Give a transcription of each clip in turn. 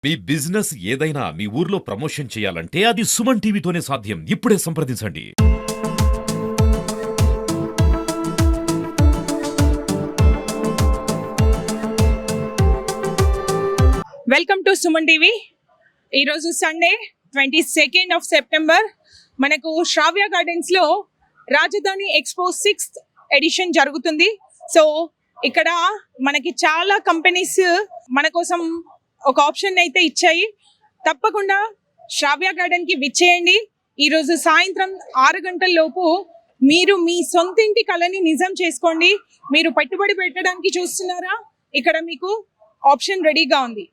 మీ business ఏదైనా మీ ఊర్లో promotion చేయాలంటే అది సుమన్ టీవీతోనే సాధ్యం. ఇప్పుడే సంప్రదించండి. Welcome to Suman TV. ఈరోజు సండే 22nd of September మనకు శ్రావ్య గార్డెన్స్ లో రాజధాని ఎక్స్పో 6th ఎడిషన్ జరుగుతుంది. సో ఇక్కడ మనకి చాలా కంపెనీస్ మన కోసం ఒక ఆప్షన్ అయితే ఇచ్చాయి. తప్పకుండా శ్రావ్య గార్డెన్ కి విచ్చేయండి. ఈరోజు సాయంత్రం 6 గంటల లోపు మీరు మీ సొంతింటి కళని నిజం చేసుకోండి. మీరు పెట్టుబడి పెట్టడానికి చూస్తున్నారా? ఇక్కడ మీకు ఆప్షన్ రెడీగా ఉంది.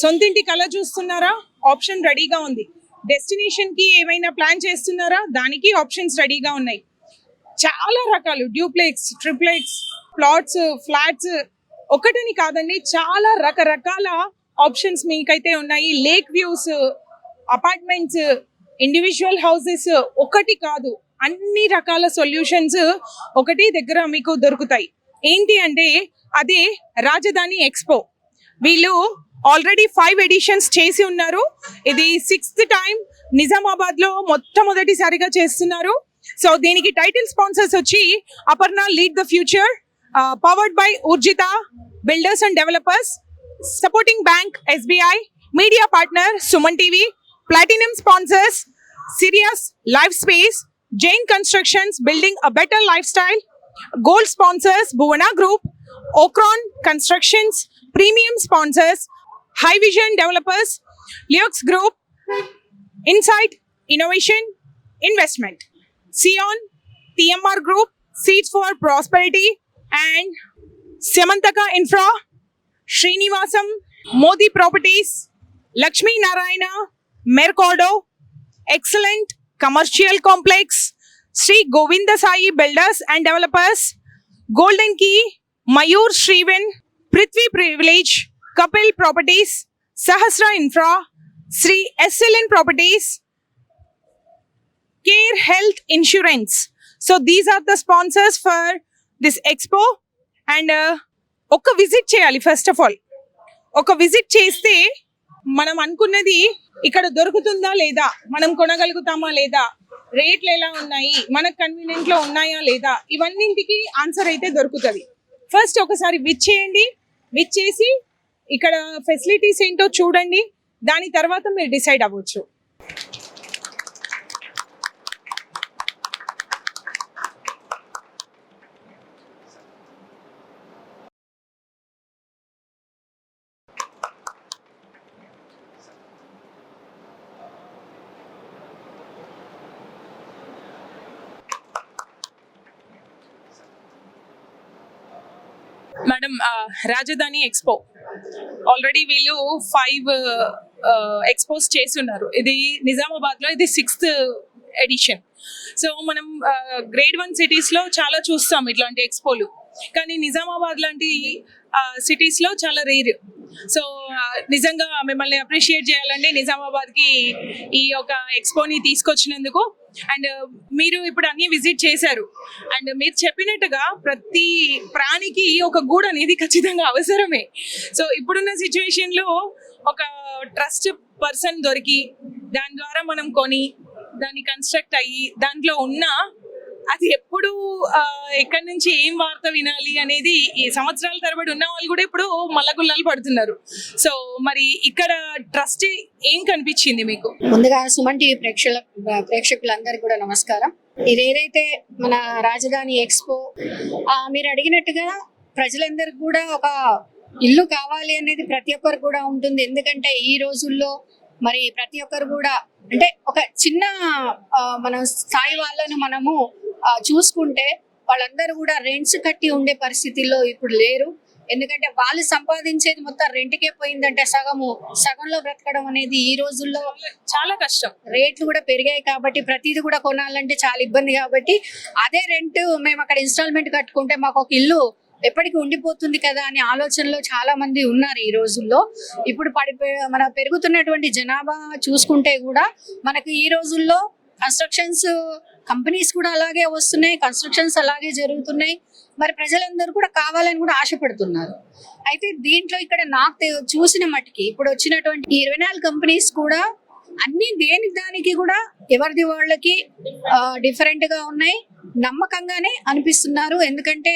సొంతింటి కళ చూస్తున్నారా? ఆప్షన్ రెడీగా ఉంది. డెస్టినేషన్ కి ఏమైనా ప్లాన్ చేస్తున్నారా? దానికి ఆప్షన్స్ రెడీగా ఉన్నాయి. చాలా రకాలు డ్యూప్లెక్స్, ట్రిప్లెక్స్, ప్లాట్స్, ఫ్లాట్స్ ఒకటని కాదండి, చాలా రకరకాల ఆప్షన్స్ మీకైతే ఉన్నాయి. Lake views, apartments, individual houses ఒకటి కాదు, అన్ని రకాల సొల్యూషన్స్ ఒకటి దగ్గర మీకు దొరుకుతాయి. ఏంటి అంటే అదే రాజధాని ఎక్స్పో. వీళ్ళు ఆల్రెడీ 5 ఎడిషన్స్ చేసి ఉన్నారు. ఇది 6th టైం నిజామాబాద్ లో మొట్టమొదటిసారిగా చేస్తున్నారు. సో దీనికి టైటిల్ స్పాన్సర్స్ వచ్చి Aparna lead the future, powered by Urjitha builders and developers, supporting bank SBI, media partner Suman TV, platinum sponsors Sirius life space, Jain constructions building a better lifestyle, gold sponsors Bhuvana group, Okran constructions, premium sponsors high vision developers, Leox group, insight innovation investment, సియాన్, TMR group, seeds for prosperity and Semantaka infra, Srinivasam, Modi properties, Lakshmi Narayana, Mercado, excellent commercial complex, Sri Govinda Sai builders and developers, golden key, Mayur Sriven, Prithvi privilege, Kapil properties, Sahasra infra, Sri SLN properties, care health insurance. So these are the sponsors for this expo. And ఒక visit చేయాలి. First of all ఒక visit చేస్తే మనం అనుకున్నది ఇక్కడ దొరుకుతుందా లేదా, మనం కొనగలుగుతామా లేదా, రేట్లు ఎలా ఉన్నాయి, మనకు కన్వీనియంట్ లో ఉన్నాయా లేదా, ఇవన్నింటికి ఆన్సర్ అయితే దొరుకుతుంది. ఫస్ట్ ఒకసారి విచ్ చేయండి. విచ్ చేసి ఇక్కడ ఫెసిలిటీస్ ఏంటో చూడండి. దాని తర్వాత మీరు డిసైడ్ అవ్వచ్చు. మేడం, రాజధాని ఎక్స్పో ఆల్రెడీ వీళ్ళు 5 ఎక్స్పోస్ చేస్తున్నారు. ఇది నిజామాబాద్ లో ఇది 6th ఎడిషన్. సో మనం గ్రేడ్ 1 సిటీస్ లో చాలా చూస్తాం ఇట్లాంటి ఎక్స్పోలు, కానీ నిజామాబాద్ లాంటి సిటీస్ లో చాలా రేర్. సో నిజంగా మిమ్మల్ని అప్రిషియేట్ చేయాలండి నిజామాబాద్ కి ఈ యొక్క ఎక్స్పోని తీసుకొచ్చినందుకు. అండ్ మీరు ఇప్పుడు అన్ని విజిట్ చేశారు. అండ్ మీరు చెప్పినట్టుగా ప్రతి ప్రాణికి ఒక గూడు అనేది ఖచ్చితంగా అవసరమే. సో ఇప్పుడున్న సిచ్యువేషన్ లో ఒక ట్రస్ట్ పర్సన్ దొరికి దాని ద్వారా మనం కొని దాన్ని కన్స్ట్రక్ట్ అయ్యి దాంట్లో ఉన్న అది ఎప్పుడు ఎక్కడి నుంచి ఏం వార్త వినాలి అనేది ఈ సంవత్సరాల తరబడి ఉన్న వాళ్ళు కూడా ఇప్పుడు మల్లగుల్లాలు పడుతున్నారు. సో మరి ఇక్కడ ట్రస్ట్ ఏం కనిపించింది మీకు? ముందుగా సుమన్ టీవీ ప్రేక్షకులందరికీ కూడా నమస్కారం. ఇదేదైతే మన రాజధాని ఎక్స్పో మీరు అడిగినట్టుగా ప్రజలందరికీ కూడా ఒక ఇల్లు కావాలి అనేది ప్రతి ఒక్కరు కూడా ఉంటుంది. ఎందుకంటే ఈ రోజుల్లో మరి ప్రతి ఒక్కరు కూడా అంటే ఒక చిన్న మన స్థాయి వాళ్ళను మనము చూసుకుంటే వాళ్ళందరూ కూడా రెంట్స్ కట్టి ఉండే పరిస్థితుల్లో ఇప్పుడు లేరు. ఎందుకంటే వాళ్ళు సంపాదించేది మొత్తం రెంట్కే పోయిందంటే సగంలో బ్రతకడం అనేది ఈ రోజుల్లో చాలా కష్టం. రేట్లు కూడా పెరిగాయి కాబట్టి ప్రతిదీ కూడా కొనాలంటే చాలా ఇబ్బంది. కాబట్టి అదే రెంట్ మేము అక్కడ ఇన్స్టాల్మెంట్ కట్టుకుంటే మాకు ఒక ఇల్లు ఎప్పటికీ ఉండిపోతుంది కదా అనే ఆలోచనలో చాలా మంది ఉన్నారు ఈ రోజుల్లో. ఇప్పుడు మన పెరుగుతున్నటువంటి జనాభా చూసుకుంటే కూడా మనకి ఈ రోజుల్లో కన్స్ట్రక్షన్స్ కంపెనీస్ కూడా అలాగే వస్తున్నాయి, కన్స్ట్రక్షన్స్ అలాగే జరుగుతున్నాయి. మరి ప్రజలందరూ కూడా కావాలని కూడా ఆశపడుతున్నారు. అయితే దీంట్లో ఇక్కడ నాకు చూసిన మట్టుకి ఇప్పుడు వచ్చినటువంటి 24 కంపెనీస్ కూడా అన్ని దేనికి దానికి కూడా ఎవరిది వాళ్ళకి డిఫరెంట్ గా ఉన్నాయి, నమ్మకంగానే అనిపిస్తున్నారు. ఎందుకంటే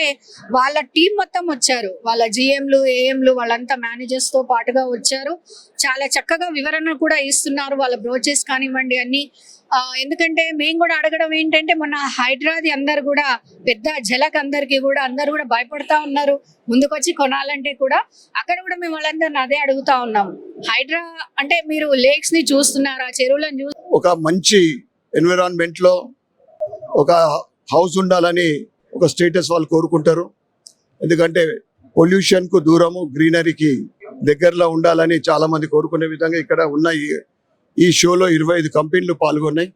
వాళ్ళ టీం మొత్తం వచ్చారు, వాళ్ళ జిఎంలు ఏఎంలు వాళ్ళంతా మేనేజర్స్ తో పాటుగా వచ్చారు. చాలా చక్కగా వివరణ కూడా ఇస్తున్నారు, వాళ్ళ బ్రోచెస్ కానివ్వండి అన్ని. ఎందుకంటే మేము కూడా అడగడం ఏంటంటే మొన్న హైడ్రాది అందరు కూడా పెద్ద జలక్ అందరికి కూడా అందరు కూడా భయపడతా ఉన్నారు ముందుకొచ్చి కొనాలంటే కూడా. అక్కడ కూడా మేము వాళ్ళందరిని అదే అడుగుతా ఉన్నాము, హైడ్రా అంటే మీరు లేక్స్ ని చూస్తున్నారా, చెరువులను ఒక మంచి ఎన్విరాన్మెంట్ లో ఒక హౌస్ ఉండాలని ఒక స్టేటస్ వాళ్ళు కోరుకుంటారు. ఎందుకంటే పొల్యూషన్ కు దూరము, గ్రీనరీకి దగ్గరలో ఉండాలని చాలా మంది కోరుకునే విధంగా ఇక్కడ ఉన్న ఈ షోలో 25 కంపెనీలు పాల్గొన్నాయి.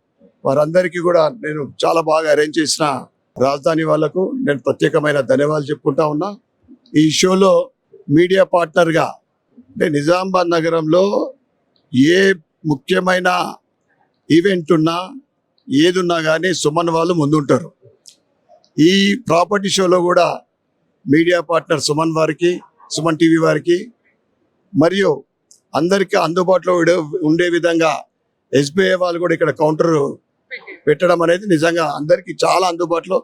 వారందరికీ కూడా నేను చాలా బాగా అరేంజ్ చేసిన రాజధాని వాళ్లకు నేను ప్రత్యేకమైన ధన్యవాదాలు చెప్పుకుంటా ఉన్నా. ఈ షోలో మీడియా పార్ట్నర్గా అంటే నిజామాబాద్ నగరంలో ఏ ముఖ్యమైన ఈవెంట్ ఉన్నా ఏదున్నా కానీ సుమన్ వాళ్ళు ముందుంటారు. ఈ ప్రాపర్టీ షోలో కూడా మీడియా పార్ట్నర్ సుమన్ వారికి, సుమన్ టీవీ వారికి మరియు అందరికీ అందుబాటులో ఉండే విధంగా ఎస్బీఐ వాళ్ళు కూడా ఇక్కడ కౌంటర్ పెట్టడం అనేది నిజంగా అందరికీ చాలా అందుబాటులో.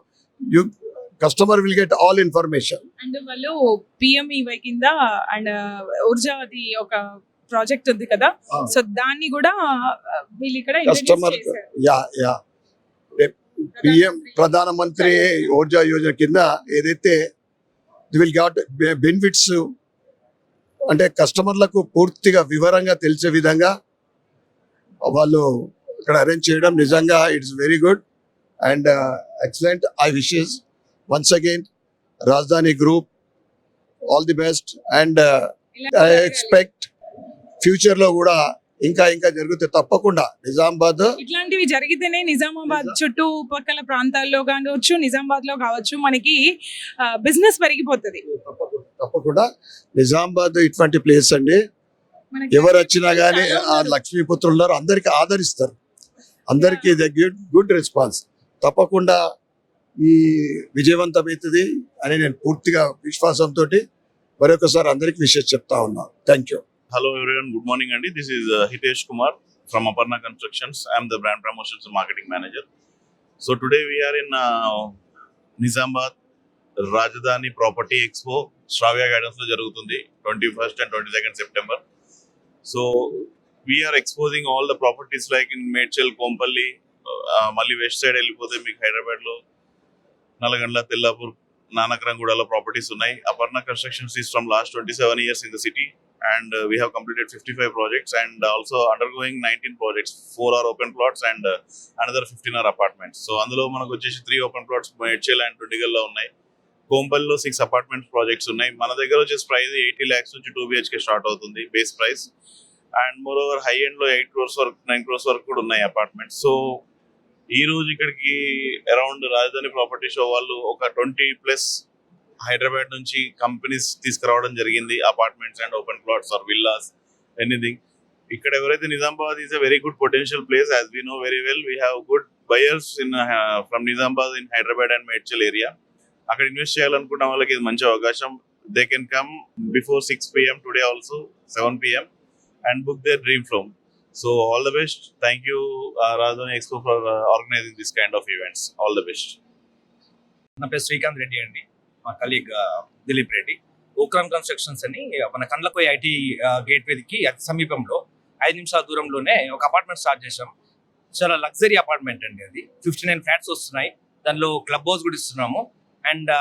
Customer will get all information. And వాళ్ళు పిఎంఈవై కింద అండ్ ఊర్జాది ఒక ప్రాజెక్ట్ ఉంది కదా, సో దాన్ని కూడా వీళ్ళు ఇక్కడ కస్టమర్ పిఎం ప్రధానమంత్రి ఊర్జా యోజన కింద ఏదైతే విల్ గాట్ బెనిఫిట్స్ అంటే కస్టమర్లకు పూర్తిగా వివరంగా తెలిసే విధంగా వాళ్ళు ఇక్కడ అరేంజ్ చేయడం నిజంగా it's very good and excellent. I wishes once again Rajdhani group all the best and I expect future లో కూడా ఇంకా జరిగితే తప్పకుండా నిజామాబాద్ ఇట్లాంటివి జరిగితేనే నిజామాబాద్ చుట్టుపక్కల ప్రాంతాల్లో కావచ్చు, నిజామాబాద్ లో కావచ్చు, మనకి బిజినెస్ పెరిగిపోతుంది. తప్పకుండా నిజామాబాద్ ఇటువంటి ప్లేస్ అండి. ఎవరు వచ్చినా గానీ ఆ లక్ష్మీపుత్రులు ఉన్నారు, అందరికి ఆదరిస్తారు, అందరికి గుడ్ రెస్పాన్స్. తప్పకుండా ఈ విజయవంతమవుతుంది అని నేను పూర్తిగా విశ్వాసంతో మరొకసారి అందరికి విషయం చెప్తా ఉన్నాను. Thank you. Hello everyone, good morning Andy. This is Hitesh Kumar from Aparna Constructions. I am the brand promotions and marketing manager. So today we are in Nizamabad Rajdhani Property Expo Shravya Gardens lo jarugutundi 21st and 22nd September. So we are exposing all the properties like in Medchal, Kompalli, Malli west side ellipothe meeku Hyderabad lo Nalagandla, Tellapur, Nanakrangudalo properties unnai. Aparna Constructions is from last 27 years in the city. And we have completed 55 projects and also undergoing 19 projects. 4 are open plots and another 15 are apartments. So అందులో మనకు వచ్చేసి 3 open plots Medchal and టుండిగల్లో ఉన్నాయి. కోంపల్లో 6 apartment projects ఉన్నాయి. మన దగ్గర వచ్చేసి price 80 lakhs నుంచి 2 BHK start అవుతుంది base price. And more over high end లో 8 crores వరకు 9 crores వరకు కూడా ఉన్నాయి అపార్ట్మెంట్స్. సో ఈ రోజు ఇక్కడికి అరౌండ్ రాజధాని ప్రాపర్టీ షో వాళ్ళు ఒక 20+ హైదరాబాద్ నుంచి కంపెనీస్ తీసుకురావడం జరిగింది. Apartments and open plots or villas anything. ఇక్కడ ఎవరైతే Nizamabad is a very good potential place. As we know very well, we have good buyers in from Nizamabad in Hyderabad and Medchal area. అక్కడ invest చేయాలనుకున్న వాళ్ళకి ఇది మంచి అవకాశం. They can come before 6 PM today also 7 PM and book their dream home. So all the best. Thank you Rajdhani Expo for organizing this kind of events. All the best. నా పేరు శ్రీకాంత్ రెడ్డి అండి, మా colleague Dilip Reddy. Okram constructions అని మన Kandlakoya IT గేట్వేకి అతి సమీపంలో 5 నిమిషాల దూరంలోనే ఒక అపార్ట్మెంట్ స్టార్ట్ చేసాం. చాలా లగ్జరీ అపార్ట్మెంట్ అండి అది. 59 ఫ్లాట్స్ వస్తున్నాయి, దానిలో క్లబ్ హౌస్ కూడా ఇస్తున్నాము అండ్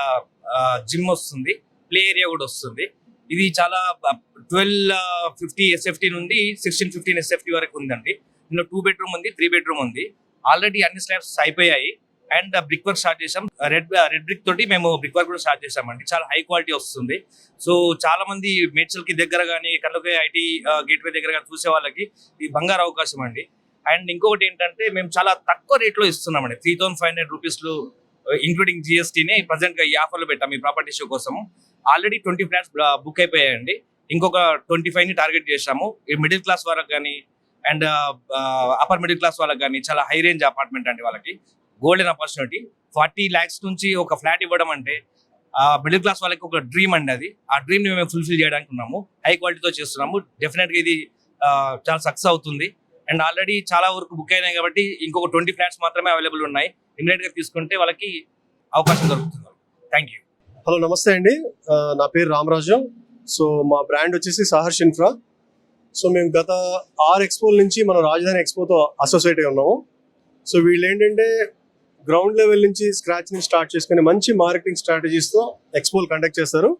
జిమ్ వస్తుంది, ప్లే ఏరియా కూడా వస్తుంది. ఇది చాలా 1250 SFT నుండి 1615 SFT వరకు ఉందండి. ఇందులో 2 bedroom ఉంది, 3 bedroom ఉంది. ఆల్రెడీ అన్ని స్లాబ్స్ అయిపోయాయి అండ్ బ్రిక్ వర్క్ స్టార్ట్ చేసాం. రెడ్ బ్రిక్ తోటి మేము బ్రిక్ వర్క్ కూడా స్టార్ట్ చేసామండి. చాలా హై క్వాలిటీ వస్తుంది. సో చాలా మంది మేడ్చల్ కి దగ్గర కానీ కండ్లకోయ ఐటీ గేట్వే దగ్గర కానీ చూసే వాళ్ళకి ఇది బంగారు అవకాశం అండి. అండ్ ఇంకొకటి ఏంటంటే మేము చాలా తక్కువ రేట్లో ఇస్తున్నామండి. 3500 rupees ఇంక్లూడింగ్ GSTని ప్రజెంట్ గా ఈ ఆఫర్లు పెట్టాం ఈ ప్రాపర్టీ షో కోసం. ఆల్రెడీ 20 ఫ్లాట్స్ బుక్ అయిపోయాయండి. ఇంకొక 25ని టార్గెట్ చేసాము. ఈ మిడిల్ క్లాస్ వాళ్ళకి కానీ అండ్ అప్పర్ మిడిల్ క్లాస్ వాళ్ళకి కానీ చాలా హై రేంజ్ అపార్ట్మెంట్ అండి వాళ్ళకి. Golden opportunity. 40 lakhs నుంచి ఒక ఫ్లాట్ ఇవ్వడం అంటే మిడిల్ క్లాస్ వాళ్ళకి ఒక డ్రీమ్ అండి. అది ఆ డ్రీమ్ ని మేము ఫుల్ఫిల్ చేయడానికి ఉన్నాము. హై క్వాలిటీతో చేస్తున్నాము. డెఫినెట్ గా ఇది చాలా సక్సెస్ అవుతుంది. అండ్ ఆల్రెడీ చాలా వరకు బుక్ అయినాయి కాబట్టి ఇంకొక 20 ఫ్లాట్స్ మాత్రమే అవైలబుల్ ఉన్నాయి. ఇమీడియట్ గా తీసుకుంటే వాళ్ళకి అవకాశం దొరుకుతుంది. Thank you. హలో, నమస్తే అండి. నా పేరు రామరాజు. సో మా బ్రాండ్ వచ్చేసి సహర్ష్ ఇన్ఫ్రా. సో మేము గత 6 ఎక్స్పోల నుంచి మనం రాజధాని ఎక్స్పోతో అసోసియేట్ అయి ఉన్నాము. సో వీళ్ళు ఏంటంటే గ్రౌండ్ లెవెల్ నుంచి స్క్రాచ్ నుంచి స్టార్ట్ చేసుకుని మంచి మార్కెటింగ్ స్ట్రాటజీస్తో ఎక్స్పోలు కండక్ట్ చేస్తారు.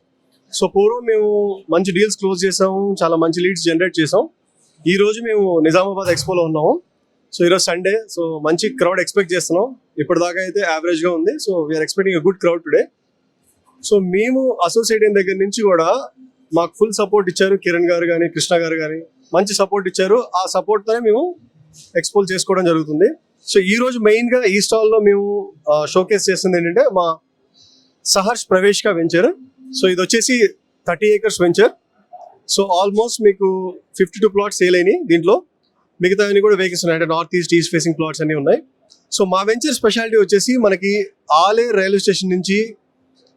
సో పూర్వం మేము మంచి డీల్స్ క్లోజ్ చేసాము, చాలా మంచి లీడ్స్ జనరేట్ చేసాం. ఈ రోజు మేము నిజామాబాద్ ఎక్స్పోలో ఉన్నాము. సో ఈరోజు సండే, సో మంచి క్రౌడ్ ఎక్స్పెక్ట్ చేస్తున్నాం. ఇప్పటిదాకా అయితే యావరేజ్గా ఉంది. So we are expecting a good crowd today. So మేము అసోసియేట్ అయిన దగ్గర నుంచి కూడా మాకు ఫుల్ సపోర్ట్ ఇచ్చారు. కిరణ్ గారు కానీ, కృష్ణ గారు కానీ మంచి సపోర్ట్ ఇచ్చారు. ఆ సపోర్ట్తోనే మేము ఎక్స్పోల్ చేసుకోవడం జరుగుతుంది. సో ఈ రోజు మెయిన్గా ఈ స్టాల్లో మేము షోకేస్ చేస్తుంది ఏంటంటే మా సహర్ష్ ప్రవేశిక వెంచర్. సో ఇది వచ్చేసి 30 acres వెంచర్. సో ఆల్మోస్ట్ మీకు 52 plots సేల్ అయినాయి. దీంట్లో మిగతా అన్ని కూడా వేకెన్స్ ఉన్నాయి. అంటే north east, east facing plots అన్ని ఉన్నాయి. సో మా వెంచర్ స్పెషాలిటీ వచ్చేసి మనకి ఆలేర్ రైల్వే స్టేషన్ నుంచి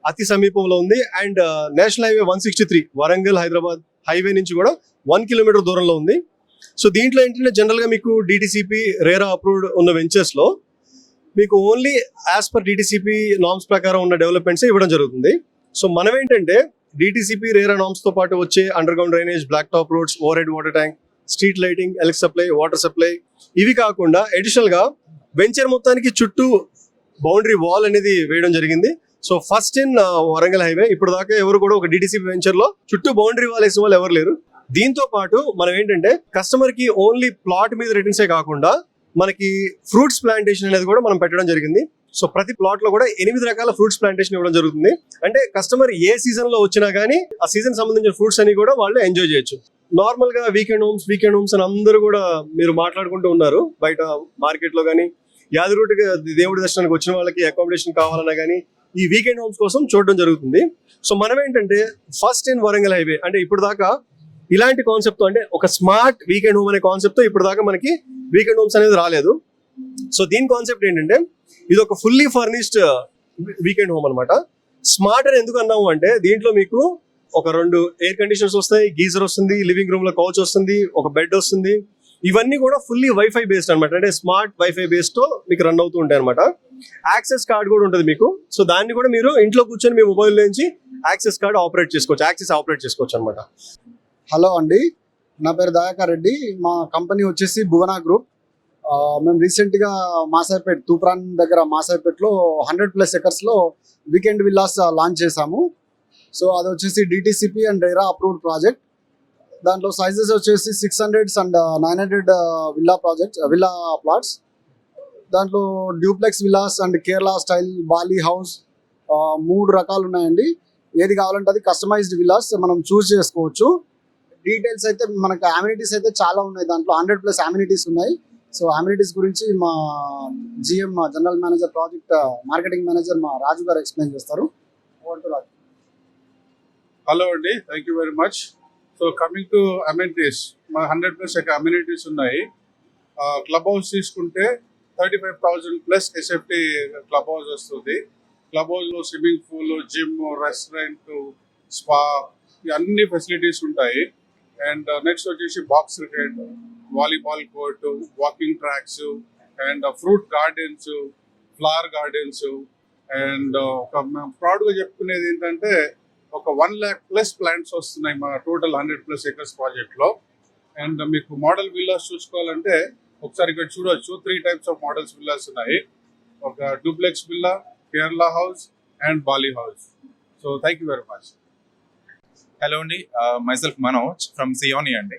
అతి సమీపంలో ఉంది. And national highway 163 Warangal Hyderabad highway నుంచి కూడా 1 kilometer దూరంలో ఉంది. సో దీంట్లో ఏంటంటే జనరల్గా మీకు డిటిసిపి రేరా అప్రూవ్డ్ ఉన్న వెంచర్స్లో మీకు only as per DTCP norms ప్రకారం ఉన్న డెవలప్మెంట్స్ ఇవ్వడం జరుగుతుంది. సో మనం ఏంటంటే డిటిసిపి రేరా నామ్స్తో పాటు వచ్చే underground drainage, black top roads, overhead water tank, street lighting, electric supply, water supply ఇవి కాకుండా అడిషనల్గా వెంచర్ మొత్తానికి చుట్టూ బౌండరీ వాల్ అనేది వేయడం జరిగింది. So first in Warangal highway. ఇప్పుడు దాకా ఎవరు కూడా ఒక డిటిసిపి వెంచర్ లో చుట్టూ బౌండరీ వాల్ వేసిన వాళ్ళు ఎవరు లేరు. దీంతో పాటు మనం ఏంటంటే కస్టమర్ కి ఓన్లీ ప్లాట్ మీద రిటర్న్సే కాకుండా మనకి ఫ్రూట్స్ ప్లాంటేషన్ అనేది కూడా మనం పెట్టడం జరిగింది. సో ప్రతి ప్లాట్ లో కూడా 8 రకాల ఫ్రూట్స్ ప్లాంటేషన్ ఇవ్వడం జరుగుతుంది. అంటే కస్టమర్ ఏ సీజన్ లో వచ్చినా గానీ ఆ సీజన్ సంబంధించిన ఫ్రూట్స్ అని కూడా వాళ్ళు ఎంజాయ్ చేయొచ్చు. నార్మల్ గా వీకెండ్ హోమ్స్ అని అందరూ కూడా మీరు మాట్లాడుకుంటూ ఉన్నారు బయట మార్కెట్ లో కానీ. యాదరూటిగా దేవుడి దర్శనానికి వచ్చిన వాళ్ళకి అకామిడేషన్ కావాలన్నా కానీ ఈ వీకెండ్ హోమ్స్ కోసం చూడడం జరుగుతుంది. సో మనం ఏంటంటే ఫస్ట్ ఇన్ వరంగల్ హైవే అంటే ఇప్పుడు దాకా ఇలాంటి కాన్సెప్ట్ అంటే ఒక స్మార్ట్ వీకెండ్ హోమ్ అనే కాన్సెప్ట్ ఇప్పుడు దాకా మనకి వీకెండ్ హోమ్స్ అనేది రాలేదు. సో దీని కాన్సెప్ట్ ఏంటంటే ఇది ఒక ఫుల్లీ ఫర్నిష్డ్ వీకెండ్ హోమ్ అనమాట. స్మార్ట్ అని ఎందుకు అన్నాము అంటే దీంట్లో మీకు ఒక 2 ఎయిర్ కండిషనర్స్ వస్తాయి, గీజర్ వస్తుంది, లివింగ్ రూమ్ లో కౌచ్ వస్తుంది, ఒక బెడ్ వస్తుంది. ఇవన్నీ కూడా ఫుల్లీ వైఫై బేస్డ్ అనమాట. అంటే స్మార్ట్ వైఫై బేస్డ్ తో మీకు రన్ అవుతూ ఉంటాయి అనమాట. యాక్సెస్ కార్డ్ కూడా ఉంటుంది మీకు. సో దాన్ని కూడా మీరు ఇంట్లో కూర్చొని మీ మొబైల్ నుంచి యాక్సెస్ కార్డ్ ఆపరేట్ చేసుకోవచ్చు, యాక్సెస్ ఆపరేట్ చేసుకోవచ్చు అనమాట. హలో అండి, నా పేరు దయాకర్ రెడ్డి. మా కంపెనీ వచ్చేసి భువన గ్రూప్. మేము రీసెంట్గా మాసాయిపేట్, తూప్రాన్ దగ్గర మాసాయిపేట్లో 100+ acres వీకెండ్ విల్లాస్ లాంచ్ చేశాము. సో అది వచ్చేసి DTCP and RERA approved project. దాంట్లో సైజెస్ వచ్చేసి 600 and 900 విల్లా ప్లాట్స్. దాంట్లో duplex villas and Kerala style Bali house 3 రకాలు ఉన్నాయండి. ఏది కావాలంటే అది కస్టమైజ్డ్ విల్లాస్ మనం చూస్ చేసుకోవచ్చు. డీటెయిల్స్ అయితే మనకు అమ్యూనిటీస్ అయితే చాలా ఉన్నాయి. దాంట్లో 100+ అమ్యూనిటీస్ ఉన్నాయి. సో అమ్యూనిటీస్ గురించి మా GM general manager, project marketing manager మా రాజు గారు ఎక్స్ప్లెయిన్ చేస్తారు. హలో అండి, thank you very much. So coming to amenities, మా 100+ అమ్యూనిటీస్ ఉన్నాయి. క్లబ్ హౌస్ తీసుకుంటే 35,000+ ఎస్ఎఫ్టీ క్లబ్ హౌస్ వస్తుంది. క్లబ్ హౌస్లో swimming pool, gym, restaurant, spa అన్ని ఫెసిలిటీస్ ఉంటాయి. అండ్ నెక్స్ట్ వచ్చేసి box cricket, volleyball court, walking tracks and fruit gardens, flower gardens. And ఒక ప్రౌడ్గా చెప్పుకునేది ఏంటంటే ఒక 1 lakh+ ప్లాంట్స్ వస్తున్నాయి మా టోటల్ 100+ acres ప్రాజెక్ట్లో. అండ్ మీకు మోడల్ విల్లాస్ చూసుకోవాలంటే ఒకసారి ఇక్కడ చూడొచ్చు. 3 types ఆఫ్ మోడల్స్ విల్లాస్ ఉన్నాయి. ఒక duplex villa, Kerala house and Bali house. So thank you very much. Hello అండి, myself Manoj from Sioni అండి.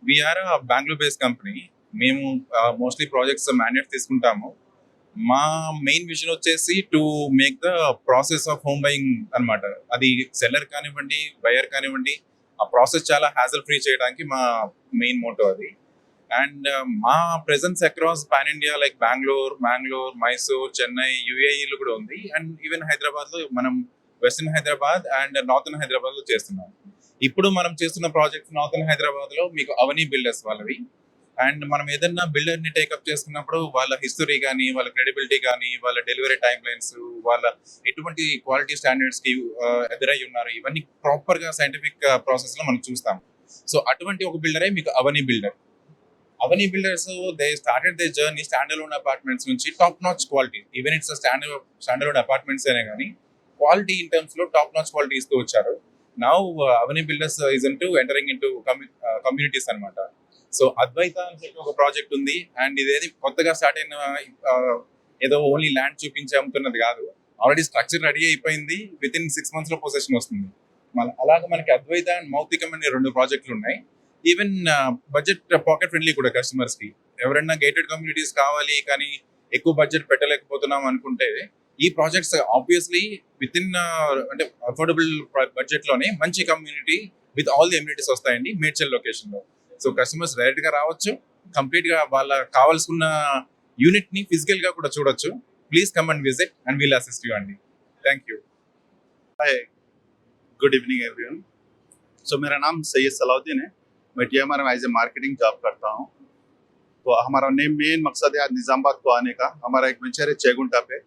We are a Bangalore based company. మేము మోస్ట్లీ ప్రాజెక్ట్స్ మ్యాండేట్ తీసుకుంటాము. మా మెయిన్ విజన్ వచ్చేసి to make the process of home buying అనమాట. అది seller కానివ్వండి, buyer కానివ్వండి, ఆ ప్రాసెస్ చాలా హ్యాజల్ ఫ్రీ చేయడానికి మా మెయిన్ మోటో అది. అండ్ మా presence across pan India like Bengaluru, Mysore, Chennai, యూఏఈలో కూడా ఉంది. అండ్ ఈవెన్ హైదరాబాద్లో మనం వెస్టర్న్ హైదరాబాద్ అండ్ నార్థన్ హైదరాబాద్లో చేస్తున్నాం. ఇప్పుడు మనం చేస్తున్న ప్రాజెక్ట్స్ నార్థన్ హైదరాబాద్లో మీకు అవనీ బిల్డర్స్ వాళ్ళవి. అండ్ మనం ఏదైనా బిల్డర్ని టేకప్ చేసుకున్నప్పుడు వాళ్ళ హిస్టరీ కానీ, వాళ్ళ క్రెడిబిలిటీ కానీ, వాళ్ళ డెలివరీ టైం లైన్స్, వాళ్ళ ఎటువంటి క్వాలిటీ స్టాండర్డ్స్కి ఎదురై ఉన్నారు, ఇవన్నీ ప్రాపర్గా సైంటిఫిక్ ప్రాసెస్లో మనం చూస్తాం. సో అటువంటి ఒక బిల్డరే మీకు Avani builder. Avani builders they started they journey stand alone apartments నుంచి top notch quality, even it's stand alone apartments అయినా కానీ క్వాలిటీ ఇన్ టర్మ్స్ లో టాప్ నాచ్ క్వాలిటీ ఇస్తూ వచ్చారు. Now Avani builders is into entering into communities అనమాట. సో అద్వైత అని చెప్పి ఒక ప్రాజెక్ట్ ఉంది, అండ్ ఇదేది కొత్తగా స్టార్ట్ అయిన ఏదో ఓన్లీ ల్యాండ్ చూపించి అమ్ముతున్నది కాదు, ఆల్రెడీ స్ట్రక్చర్ రెడీ అయిపోయింది, విత్ ఇన్ 6 months లో పొజిషన్ వస్తుంది. అలాగే మనకి అద్వైత అండ్ మౌక్తికం అనే 2 ప్రాజెక్టులు ఉన్నాయి. ఈవెన్ బడ్జెట్ పాకెట్ ఫ్రెండ్లీ కూడా కస్టమర్స్ కి. ఎవరైనా గేటెడ్ కమ్యూనిటీస్ కావాలి కానీ ఎక్కువ బడ్జెట్ పెట్టలేకపోతున్నాం అనుకుంటే ఈ ప్రాజెక్ట్స్ ఆబ్వియస్లీ విత్ ఇన్ అంటే అఫోర్డబుల్ బడ్జెట్ లోనే మంచి community with all the amenities వస్తాయండి మేడ్చల్ లొకేషన్ లో. సో కస్టమర్స్ డైరెక్ట్ గా రావచ్చు, కంప్లీట్ గా వాళ్ళ కావాల్సిన యూనిట్ ని ఫిజికల్ గా కూడా చూడొచ్చు. Please come and visit and we'll assist you అండి. Thank you. Hi, good evening everyone. So मेरा नाम सैयद सलाउद्दीन है. मैं TMR में एज ए मार्केटिंग जॉब करता हूँ. तो हमारा मेन मकसद है आज निज़ामबाद को आने का. हमारा एक वेंचर है चेगुंटा पे,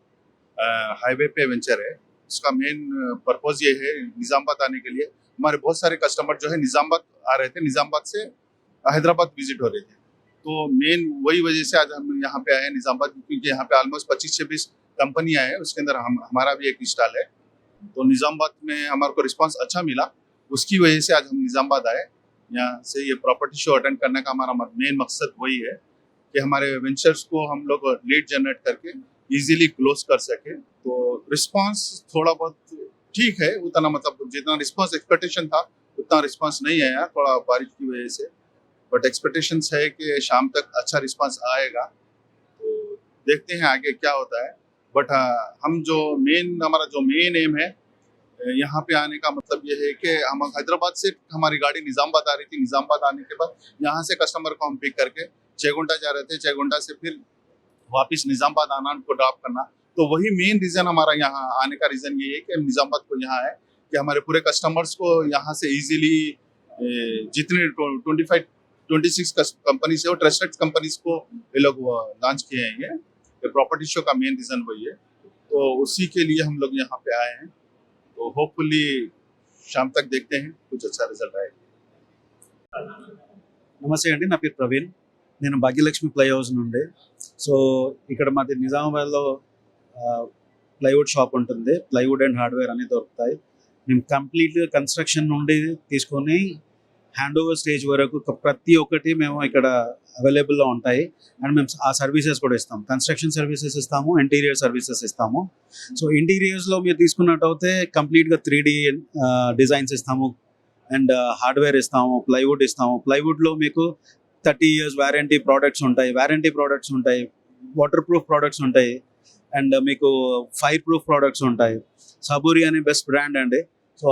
हाईवे पे वेंचर है. उसका मेन पर्पज़ ये है निज़ामबाद आने के लिए. हमारे बहुत सारे कस्टमर जो है निज़ामबाद आ रहे थे, निज़ामबाद से हैदराबाद विजिट हो रहे थे. तो मेन वही वजह से आज हम यहाँ पे आए हैं निज़ामबाद, क्योंकि यहाँ पे ऑलमोस्ट 25-26 कंपनियाँ हैं, उसके अंदर हमारा भी एक स्टॉल है. तो निज़ामबाद में हमारे को रिस्पांस अच्छा मिला, उसकी वजह से आज हम निज़ामबाद आए. यहाँ से ये प्रॉपर्टी शो अटेंड करने का हमारा मेन मकसद वही है कि हमारे वेंचर्स को हम लोग लीड जनरेट करके इजीली क्लोज कर सके. तो रिस्पांस थोड़ा बहुत ठीक है, उतना मतलब जितना रिस्पांस एक्सपेक्टेशन था उतना रिस्पांस नहीं आया, थोड़ा बारिश की वजह से. बट एक्सपेक्टेशंस है कि शाम तक अच्छा रिस्पांस आएगा. तो देखते हैं आगे क्या होता है. बट हम जो हमारा जो मेन एम है यहाँ पे आने का मतलब ये है कि हम हैदराबाद से हमारी गाड़ी निज़ामबाद आ रही थी. निज़ामबाद आने के बाद यहाँ से कस्टमर को हम पिक करके चेगुंटा जा रहे थे, चेगुंटा से फिर वापस निज़ामबाद आना, उनको ड्रॉप करना. तो वही मेन रीज़न हमारा यहाँ आने का रीज़न ये है कि हम निज़ामबाद को यहाँ आए कि हमारे पूरे कस्टमर्स को यहाँ से ईजिली जितने 25-26 कंपनीज है वो ट्रस्टेड कंपनीज को ये लोग लॉन्च किए हैं. ये प्रॉपर्टी शो का मेन रीज़न वही है. तो उसी के लिए हम लोग यहाँ पे आए हैं. तो होपफुली शाम तक देखते हैं कुछ अच्छा रिजल्ट आएगा. నమస్తే అండి, నా పేరు ప్రవీణ్. నేను భాగ్యలక్ష్మి ప్లై హౌస్ నుండి. సో ఇక్కడ మాది నిజామాబాద్లో ప్లైవుడ్ షాప్ ఉంటుంది. ప్లైవుడ్ అండ్ హార్డ్వేర్ అన్నీ దొరుకుతాయి. మేము కంప్లీట్గా కన్స్ట్రక్షన్ నుండి తీసుకొని హ్యాండ్ ఓవర్ స్టేజ్ వరకు ప్రతి ఒక్కటి మేము ఇక్కడ అవైలబుల్లో ఉంటాయి. అండ్ మేము ఆ సర్వీసెస్ కూడా ఇస్తాము. కన్స్ట్రక్షన్ సర్వీసెస్ ఇస్తాము, ఇంటీరియర్ సర్వీసెస్ ఇస్తాము. సో ఇంటీరియర్స్లో మీరు తీసుకున్నట్టయితే కంప్లీట్గా 3D డిజైన్స్ ఇస్తాము, అండ్ హార్డ్వేర్ ఇస్తాము, ప్లైవుడ్ ఇస్తాము. ప్లైవుడ్లో మీకు 30 years వారంటీ ప్రోడక్ట్స్ ఉంటాయి, వాటర్ ప్రూఫ్ ప్రోడక్ట్స్ ఉంటాయి, అండ్ మీకు ఫైర్ ప్రూఫ్ ప్రోడక్ట్స్ ఉంటాయి. సబూరి అనే బెస్ట్ బ్రాండ్ అండి. సో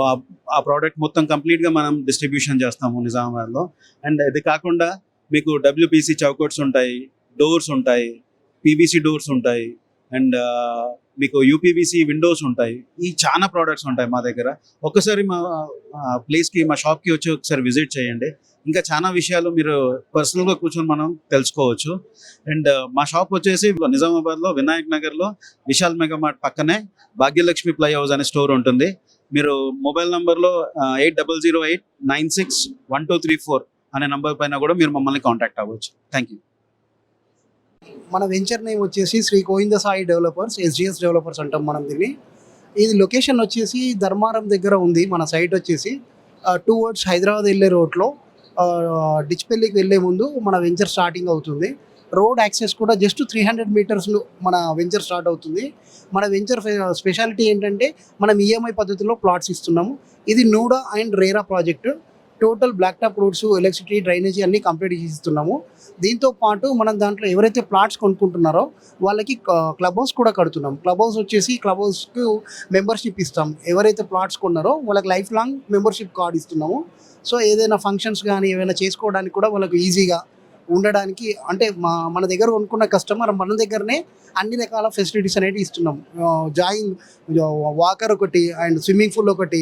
ఆ ప్రోడక్ట్ మొత్తం కంప్లీట్గా మనం డిస్ట్రిబ్యూషన్ చేస్తాము నిజామాబాద్లో. అండ్ ఇది కాకుండా మీకు WPC చౌకట్స్ ఉంటాయి, డోర్స్ ఉంటాయి, PVC డోర్స్ ఉంటాయి, అండ్ మీకు UPVC విండోస్ ఉంటాయి. ఈ చాలా ప్రోడక్ట్స్ ఉంటాయి మా దగ్గర. ఒక్కసారి మా ప్లేస్కి, మా షాప్కి వచ్చి ఒకసారి విజిట్ చేయండి. ఇంకా చాలా విషయాలు మీరు పర్సనల్గా కూర్చొని మనం తెలుసుకోవచ్చు. అండ్ మా షాప్ వచ్చేసి నిజామాబాద్లో వినాయక్ నగర్లో విశాల్ మెగా మార్ట్ పక్కనే భాగ్యలక్ష్మి ప్లై హౌస్ అనే స్టోర్ ఉంటుంది. మీరు మొబైల్ నంబర్లో 8008961234 అనే నంబర్ పైన కూడా మీరు మమ్మల్ని కాంటాక్ట్ అవ్వచ్చు. Thank you. మన వెంచర్ నేమ్ వచ్చేసి Shri Govinda Sai developers, SGS developers అంటాం మనం దీన్ని. ఇది లొకేషన్ వచ్చేసి ధర్మారం దగ్గర ఉంది. మన సైట్ వచ్చేసి టువర్డ్స్ హైదరాబాద్ వెళ్ళే రోడ్లో డిచ్పల్లికి వెళ్ళే ముందు మన వెంచర్ స్టార్టింగ్ అవుతుంది. రోడ్ యాక్సెస్ కూడా జస్ట్ 300 meters మన వెంచర్ స్టార్ట్ అవుతుంది. మన వెంచర్ స్పెషాలిటీ ఏంటంటే మనం EMI పద్ధతిలో ప్లాట్స్ ఇస్తున్నాము. ఇది NUDA and RERA project. Total black top roads, electricity, drainage అన్నీ కంప్లీట్ చేసిస్తున్నాము. దీంతో పాటు మనం దాంట్లో ఎవరైతే ప్లాట్స్ కొనుక్కుంటున్నారో వాళ్ళకి క్లబ్ హౌస్ కూడా కడుతున్నాం. క్లబ్ హౌస్ వచ్చేసి క్లబ్ హౌస్కు మెంబర్షిప్ ఇస్తాం. ఎవరైతే ప్లాట్స్ కొన్నారో వాళ్ళకి లైఫ్ లాంగ్ మెంబర్షిప్ కార్డు ఇస్తున్నాము. సో ఏదైనా ఫంక్షన్స్ కానీ ఏమైనా చేసుకోవడానికి కూడా వాళ్ళకు ఈజీగా ఉండడానికి, అంటే మన దగ్గర కొనుక్కున్న కస్టమర్ మన దగ్గరనే అన్ని రకాల ఫెసిలిటీస్ అనేవి ఇస్తున్నాం. వాకర్ ఒకటి, అండ్ స్విమ్మింగ్ పూల్ ఒకటి,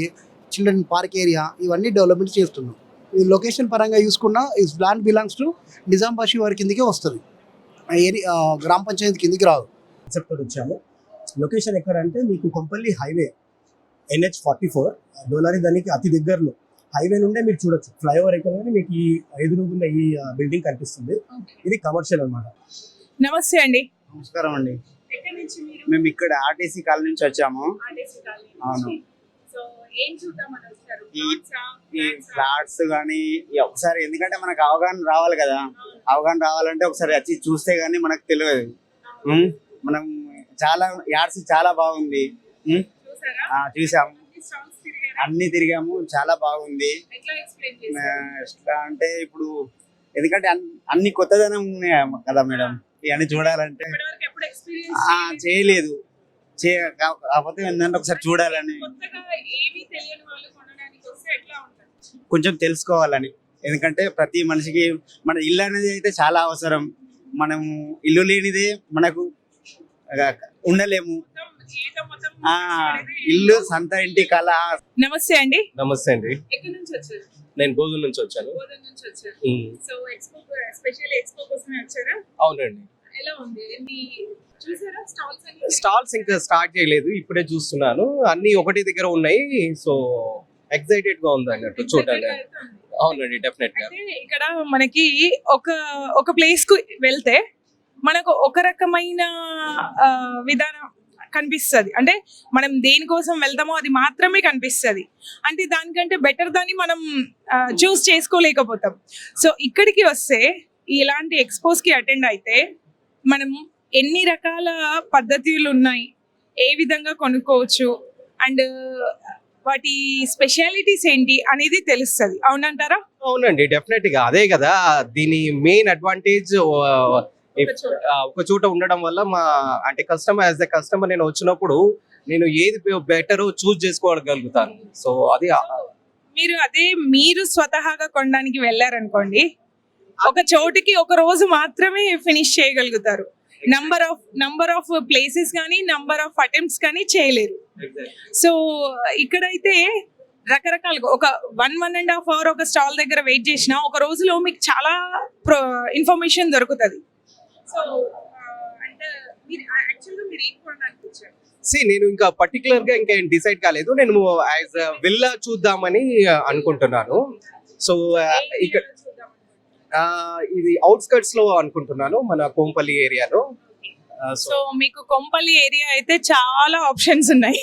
చిల్డ్రన్ పార్క్ ఏరియా, ఇవన్నీ డెవలప్మెంట్ చేస్తున్నాం. ఈ లొకేషన్ పరంగా చూసుకున్నా ఈ ల్యాండ్ బిలాంగ్స్ టు నిజాంబాషి వారి కిందకే వస్తుంది, గ్రామ పంచాయతీ కిందికి రాదు. కాన్సెప్ట్ తోటి వచ్చాము. లొకేషన్ ఎక్కడ అంటే మీకు కొంపల్లి హైవే NH44 డోలారి దానికి అతి దగ్గరలో హైవే నుండే మీరు చూడొచ్చు. ఫ్లైఓవర్ ఎక్కగానే మీకు ఈ ఎదురుగున్న ఈ బిల్డింగ్ కనిపిస్తుంది. ఇది కమర్షియల్ అన్నమాట. నమస్తే అండి. నమస్కారం అండి. ఎక్కడి నుంచి మీరు? మేము ఇక్కడ ఆర్టీసీ కాలనీ నుంచి వచ్చాము. ఆర్టీసీ కాలనీ నుంచి. అవును. సో ఏం చూద్దామని వచ్చారు? ఈ ఫ్లాట్స్ కానీ ఒకసారి, ఎందుకంటే మనకు అవగాహన రావాలి కదా, అవగాహన రావాలంటే ఒకసారి వచ్చి చూస్తే గానీ మనకు తెలియదు. మనం చాలా యాడ్స్ చాలా బాగుంది. చూసాము, అన్ని తిరిగాము, చాలా బాగుంది. ఎట్లా అంటే ఇప్పుడు ఎందుకంటే అన్ని కొత్తదనం ఉన్నాయి కదా మేడం, ఇవన్నీ చూడాలంటే చేయలేదు, కాకపోతే ఏంటంటే ఒకసారి చూడాలని, కొంచెం తెలుసుకోవాలని. ఎందుకంటే ప్రతి మనిషికి మన ఇల్లు అనేది అయితే చాలా అవసరం. మనం ఇల్లు లేనిదే మనకు ఉండలేము. ఇల్లు సొంత ఇంటి కళ. నమస్తే అండి. నమస్తే అండి. ఎక్కడి నుంచి వచ్చారు? నేను బోధన నుంచి వచ్చాను. బోధన నుంచి వచ్చారు. సో ఎక్స్పో, స్పెషల్ ఎక్స్పో కోసమే వచ్చారా? అవునండి. ఎలా ఉంది? మీ చూసారా స్టాల్స్ అన్ని? స్టాల్స్ ఇంకా స్టార్ట్ చేయలేదు, ఇప్పుడే చూస్తున్నాను. అన్ని ఒకటి దగ్గర ఉన్నాయి. సో ఎక్సైటెడ్ గా ఉంది అన్నట్టు చూడడానికి. అవునండి, డెఫినెట్ గా. ఇక్కడ మనకి ఒక ప్లేస్ కు వెళ్తే మనకు ఒక రకమైన విధానం కనిపిస్తుంది. అంటే మనం దేనికోసం వెళ్తామో అది మాత్రమే కనిపిస్తుంది. అంటే దానికంటే బెటర్ దాన్ని మనం చూస్ చేసుకోలేకపోతాం. సో ఇక్కడికి వస్తే ఇలాంటి ఎక్స్పోస్కి అటెండ్ అయితే మనం ఎన్ని రకాల పద్ధతులు ఉన్నాయి, ఏ విధంగా కొనుక్కోవచ్చు, అండ్ వాటి స్పెషాలిటీస్ ఏంటి అనేది తెలుస్తుంది. అవునంటారా? అవునండి, డెఫినెట్ గా అదే కదా దీని మెయిన్ అడ్వాంటేజ్. ఒక చోట ఉండడం వల్ల అంటే యాజ్ ఎ కస్టమర్ నేను వచ్చినప్పుడు నేను ఏది బెటర్ చూస్ చేసుకోగలుగుతాను. సో అది మీరు స్వతహాగా కొనడానికి వెళ్ళారనుకోండి, ఒక చోటుకి ఒక రోజు మాత్రమే ఫినిష్ చేయగలుగుతారు. నంబర్ ఆఫ్ ప్లేసెస్ కానీ నంబర్ ఆఫ్ అటెంప్ట్స్ కానీ చేయలేరు. సో ఇక్కడైతే రకరకాలుగా ఒక 1.5 hour ఒక స్టాల్ దగ్గర వెయిట్ చేసినా ఒక రోజులో మీకు చాలా ఇన్ఫర్మేషన్ దొరుకుతుంది. సో అంటే మీరు యాక్చువల్గా మీరు ఏం కొనడానికి వచ్చారు? నేను ఇంకా పర్టికులర్ గా ఇంకా డిసైడ్ కాలేదు. నేను యాజ్ విల్లా చూద్దామని అనుకుంటున్నాను. సో ఇక్కడ ఇది అవుట్స్కర్ట్స్ లో అనుకుంటున్నాను, మన కొంపల్లి ఏరియాలో. సో మీకు కొంపల్లి ఏరియా అయితే చాలా ఆప్షన్స్ ఉన్నాయి.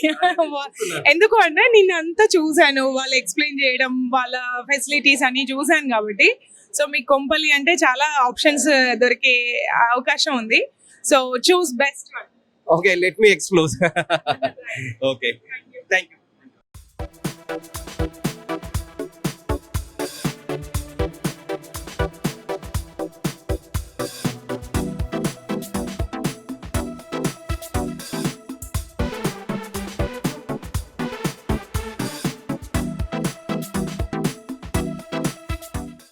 ఎందుకు అంటే నేను అంతా చూసాను, వాళ్ళు ఎక్స్ప్లెయిన్ చేయడం, వాళ్ళ ఫెసిలిటీస్ అన్ని చూసాను కాబట్టి. సో మీకు కొంపల్లి అంటే చాలా ఆప్షన్స్ దొరికే అవకాశం ఉంది. So choose best one. Okay, let me explore. Okay, thank you.